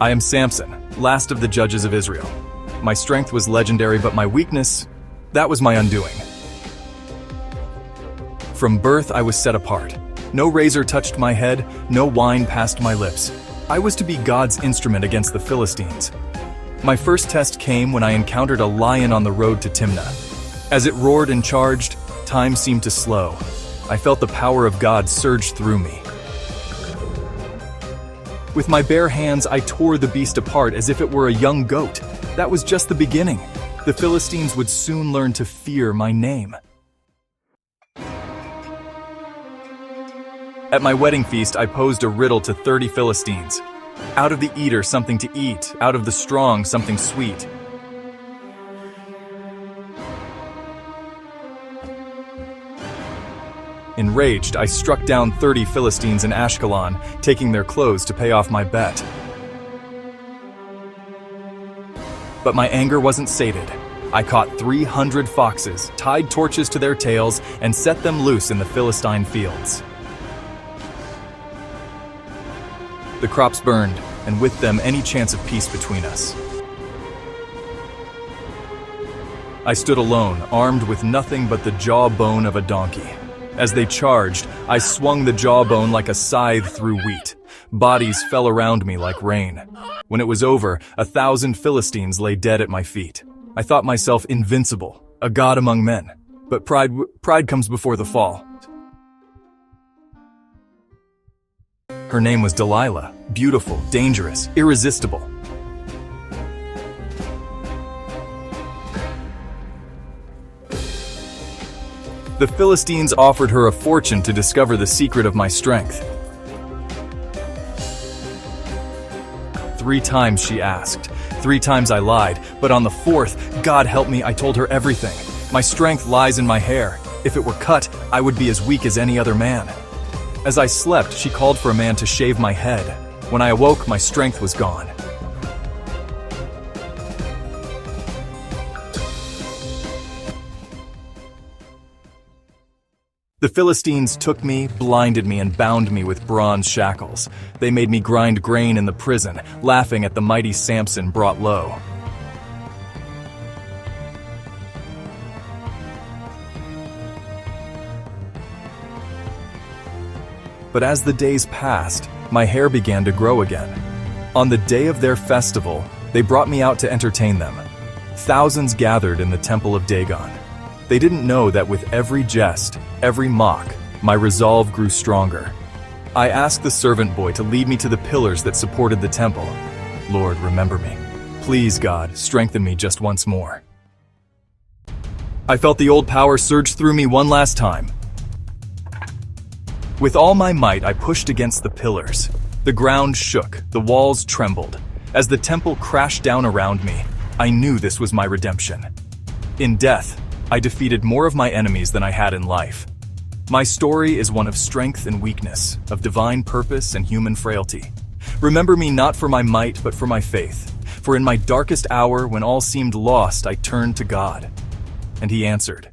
I am Samson, last of the judges of Israel. My strength was legendary, but my weakness, that was my undoing. From birth, I was set apart. No razor touched my head, no wine passed my lips. I was to be God's instrument against the Philistines. My first test came when I encountered a lion on the road to Timnah. As it roared and charged, time seemed to slow. I felt the power of God surge through me. With my bare hands, I tore the beast apart as if it were a young goat. That was just the beginning. The Philistines would soon learn to fear my name. At my wedding feast, I posed a riddle to 30 Philistines. Out of the eater, something to eat. Out of the strong, something sweet. Enraged, I struck down 30 Philistines in Ashkelon, taking their clothes to pay off my bet. But my anger wasn't sated. I caught 300 foxes, tied torches to their tails, and set them loose in the Philistine fields. The crops burned, and with them any chance of peace between us. I stood alone, armed with nothing but the jawbone of a donkey. As they charged, I swung the jawbone like a scythe through wheat. Bodies fell around me like rain. When it was over, 1,000 Philistines lay dead at my feet. I thought myself invincible, a god among men. But pride comes before the fall. Her name was Delilah, beautiful, dangerous, irresistible. The Philistines offered her a fortune to discover the secret of my strength. 3 times she asked. 3 times I lied, but on the 4th, God help me, I told her everything. My strength lies in my hair. If it were cut, I would be as weak as any other man. As I slept, she called for a man to shave my head. When I awoke, my strength was gone. The Philistines took me, blinded me, and bound me with bronze shackles. They made me grind grain in the prison, laughing at the mighty Samson brought low. But as the days passed, my hair began to grow again. On the day of their festival, they brought me out to entertain them. Thousands gathered in the temple of Dagon. They didn't know that with every jest, every mock, my resolve grew stronger. I asked the servant boy to lead me to the pillars that supported the temple. Lord, remember me. Please, God, strengthen me just once more. I felt the old power surge through me one last time. With all my might, I pushed against the pillars. The ground shook, the walls trembled. As the temple crashed down around me, I knew this was my redemption. In death, I defeated more of my enemies than I had in life. My story is one of strength and weakness, of divine purpose and human frailty. Remember me not for my might, but for my faith. For in my darkest hour, when all seemed lost, I turned to God. And He answered.